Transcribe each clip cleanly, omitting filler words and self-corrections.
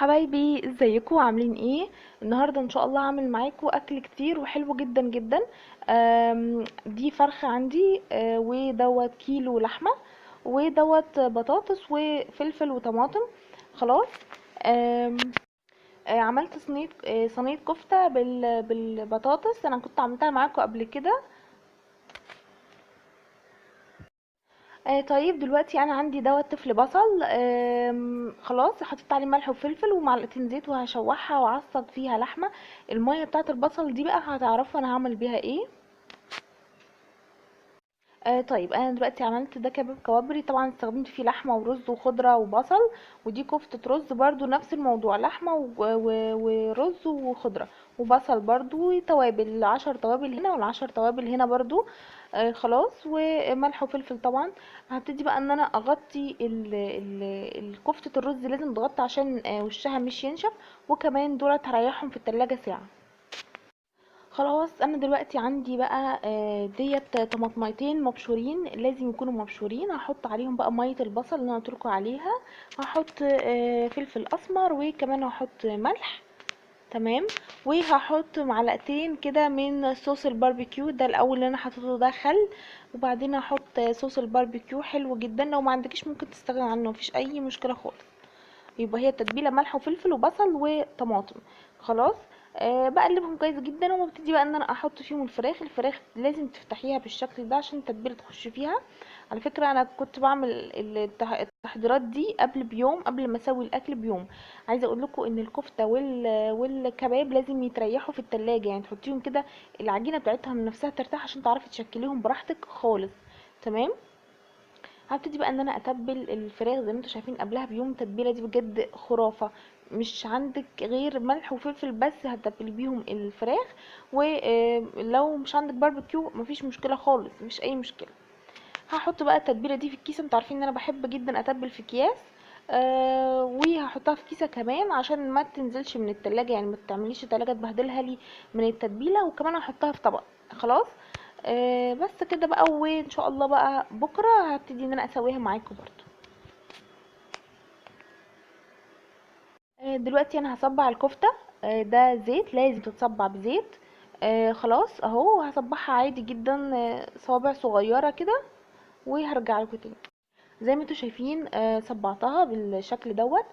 حبايبي، ازيكم عاملين ايه؟ النهارده ان شاء الله هعمل معاكم اكل كتير وحلو جدا جدا. دي فرخه عندي، ودوت كيلو لحمه، ودوت بطاطس وفلفل وطماطم. خلاص. آم، عملت صينيه كفته بالبطاطس. انا كنت عملتها معاكم قبل كده. طيب دلوقتي انا عندي دوت طفل بصل. خلاص حطيت عليه ملح وفلفل ومعلقتين زيت وهشوحها واعصج فيها لحمه. الميه بتاعه البصل دي بقى هتعرفوا انا هعمل بيها ايه. طيب انا دلوقتي عملت ده كباب كوابري. طبعا استخدمت فيه لحمه ورز وخضره وبصل. ودي كفته رز برضو نفس الموضوع، لحمه ورز وخضره وبصل برضو وتوابل، 10 توابل هنا والعشر توابل هنا برضو. خلاص، وملح وفلفل طبعا. هبتدي بقى ان انا اغطي كفتة الرز، لازم تغطي عشان وشها مش ينشف. وكمان دولت هريحهم في التلاجة ساعة. خلاص انا دلوقتي عندي بقى ديت طماطميتين مبشورين، لازم يكونوا مبشورين. هحط عليهم بقى ميه البصل اللي انا قلتلكوا عليها. هحط فلفل اسمر، وكمان هحط ملح. تمام. وهحط معلقتين كده من صوص الباربيكيو ده الاول اللي انا حطيته ده خل. وبعدين هحط صوص الباربيكيو حلو جدا، لو ما عندكيش ممكن تستغني عنه، مفيش اي مشكله خالص. يبقى هي التتبيله ملح وفلفل وبصل وطماطم. خلاص. بقلبهم كويس جدا، وببتدي بقى ان انا احط فيهم الفراخ لازم تفتحيها بالشكل ده عشان التتبيله تخش فيها. على فكره انا كنت بعمل التحضيرات دي قبل بيوم، قبل ما اسوي الاكل بيوم. عايزه اقول لكم ان الكفته والكباب لازم يتريحوا في التلاجة، يعني تحطيهم كده العجينه بتاعتها من نفسها ترتاح عشان تعرفي تشكليهم براحتك خالص. تمام. هبتدي بقى ان انا اتبل الفراخ زي ما انتم شايفين قبلها بيوم. التتبيله دي بجد خرافه. مش عندك غير ملح وفلفل بس هتتبلي بيهم الفراخ. ولو مش عندك باربيكيو مفيش مشكله خالص، مفيش اي مشكله. هحط بقى التتبيله دي في الكيس. انتوا عارفين ان انا بحب جدا اتبل في اكياس. وهحطها في كيسه كمان عشان ما تنزلش من التلاجة، يعني ما تعمليش التلاجة تبهدلها لي من التتبيله. وكمان هحطها في طبق. خلاص. بس كده بقى، وان شاء الله بقى بكره هبتدي ان انا اسويها معاكم برضو. دلوقتي انا هصبع الكفته. ده زيت، لازم تتصبع بزيت. خلاص اهو هصبعها عادي جدا، صوابع صغيره كده. وهرجع لكم تاني. زي ما انتوا شايفين صبعتها بالشكل دوت.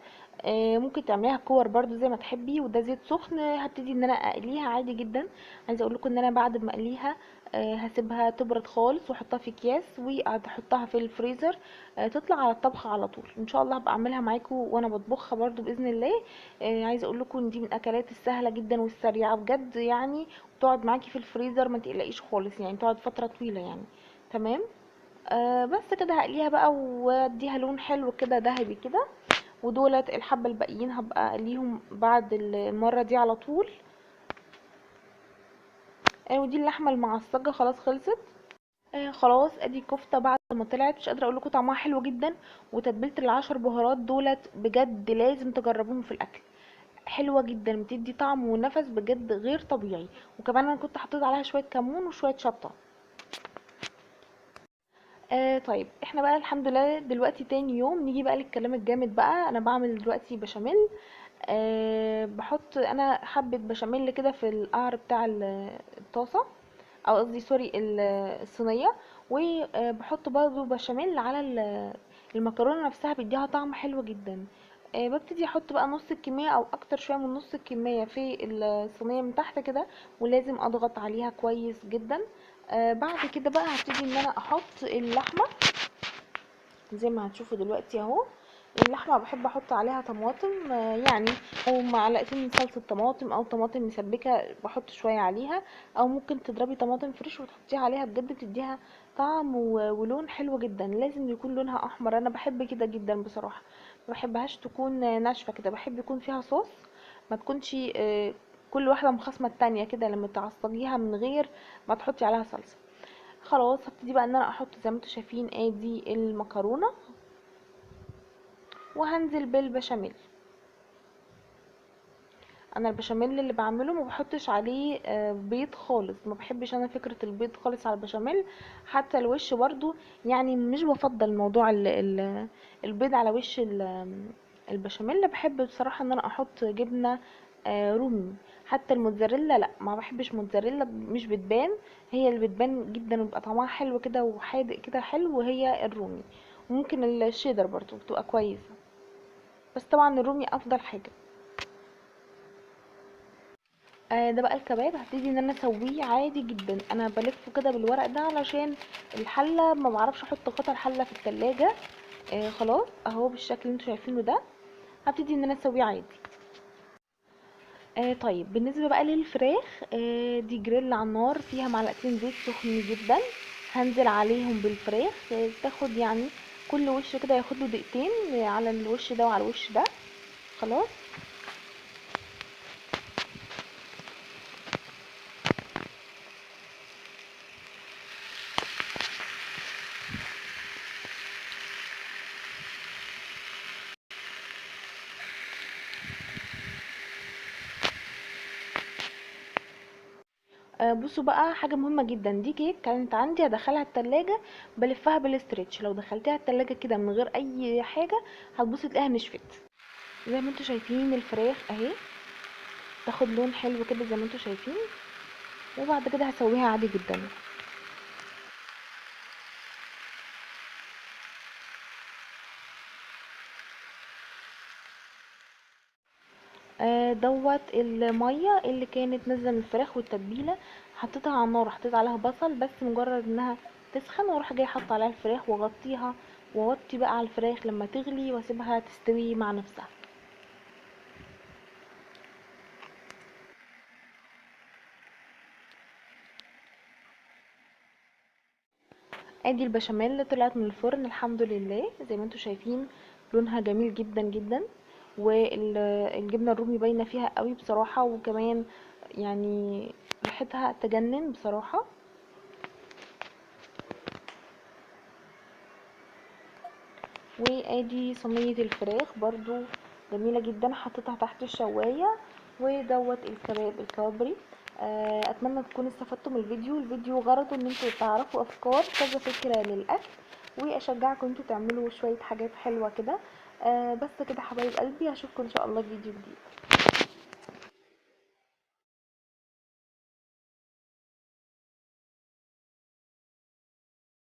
ممكن تعمليها كور برضو زي ما تحبي. وده زيت سخن، هبتدي ان انا اقليها عادي جدا. عايزه اقول لكم ان انا بعد ما اقليها هسيبها تبرد خالص واحطها في اكياس واحطها في الفريزر. تطلع على الطبخ على طول. ان شاء الله هبقى اعملها معاكم وانا بطبخها برضو باذن الله. عايزه اقول لكم ان دي من الاكلات السهله جدا والسريعه بجد يعني. وتقعد معاكي في الفريزر ما تقلقيش خالص، يعني تقعد فتره طويله يعني. تمام. بس كده هقليها بقى واديها لون حلو كده ذهبي كده. ودولت الحبة الباقيين هبقى اقليهم بعد المرة دي على طول. ودي اللحمة المعصجة خلاص خلصت. خلاص ادي الكفتة بعد ما طلعت، مش قادرة اقول لكم طعمها حلو جدا. وتتبيلة العشر بهارات دولت بجد لازم تجربوهم في الاكل. حلوة جدا، بتدي طعم ونفس بجد غير طبيعي. وكمان انا كنت حطيت عليها شوية كمون وشوية شطة. طيب احنا بقى الحمد لله دلوقتي تاني يوم نيجي بقى للكلام الجامد بقى. انا بعمل دلوقتي بشاميل. بحط انا حبة بشاميل كده في القعر بتاع الطاسة، او قصدي سوري الصينية. وبحط برضو بشاميل على المكرونة نفسها، بيديها طعم حلو جدا. ببتدي احط بقى نص الكمية او اكتر شوية من نص الكمية في الصينية من تحت كده. ولازم اضغط عليها كويس جدا. بعد كده بقى هبتدي ان انا احط اللحمة زي ما هتشوفوا دلوقتي اهو. اللحمه بحب احط عليها طماطم، يعني او معلقتين صلصه طماطم او طماطم مسبكه بحط شويه عليها. او ممكن تضربي طماطم فريش وتحطيها عليها، بجد بتديها طعم ولون حلو جدا. لازم يكون لونها احمر، انا بحب كده جدا بصراحه. ما بحبهاش تكون ناشفه كده، بحب يكون فيها صوص. ما تكونش كل واحده مخاصمه التانية كده لما تعصجيها من غير ما تحطي عليها صلصه. خلاص هبتدي بقى ان انا احط زي ما انتم شايفين ادي المكرونه. وهنزل بالبشاميل. انا البشاميل اللي بعمله ما بحطش عليه بيض خالص. ما بحبش انا فكرة البيض خالص على البشاميل. حتى الوش برضو يعني مش بفضل موضوع البيض على وش البشاميل بحب بصراحة ان انا احط جبنة رومي. حتى الموتزاريلا لا، ما بحبش موتزاريلا، مش بتبان. هي اللي بتبان جدا وبيبقى طعمها حلو كده وحادق كده حلو وهي الرومي. وممكن الشيدر برضو بتبقى كويسة، بس طبعا الرومي افضل حاجة. ده بقى الكباب هبتدي ان انا اسويه عادي جدا. انا بلفه كده بالورق ده علشان الحله ما بعرفش احط غطا الحله في التلاجة. خلاص اهو بالشكل اللي انتوا شايفينه ده. هبتدي ان انا اسويه عادي. طيب بالنسبه بقى للفراخ، دي جريل على النار فيها معلقتين زيت سخن جدا. هنزل عليهم بالفراخ، تاخد يعني كل وش كده ياخد له دقيقتين، على الوش ده وعلى الوش ده. خلاص. بصوا بقى حاجة مهمة جدا، دي كيك كانت عندي هدخلها التلاجة. بلفها بالاسترتش، لو دخلتيها التلاجة كده من غير اي حاجة هتبصي تلاقيها نشفت. زي ما انتوا شايفين الفراخ اهي تاخد لون حلو كده زي ما انتوا شايفين. وبعد كده هسويها عادي جدا. دوت المية اللي كانت نازلة من الفراخ والتتبيلة. حطيتها على النار، حطيت عليها بصل بس مجرد انها تسخن، واروح جايه حاطه عليها الفراخ واغطيها. واغطي بقى على الفراخ لما تغلي واسيبها تستوي مع نفسها. ادي البشاميل اللي طلعت من الفرن الحمد لله زي ما انتوا شايفين. لونها جميل جدا جدا. والجبنه الرومي باينه فيها قوي بصراحه، وكمان يعني ريحتها تجنن بصراحه. وادي صينيه الفراخ برضو جميله جدا، حطيتها تحت الشوايه. ودوت الكباب الكوابري. اتمنى تكونوا استفدتوا من الفيديو غرضه ان انتوا تعرفوا افكار كذا فكره للاكل. واشجعكم انتوا تعملوا شويه حاجات حلوه كده. بس كده حبايب قلبي، هشوفكم ان شاء الله في فيديو جديد.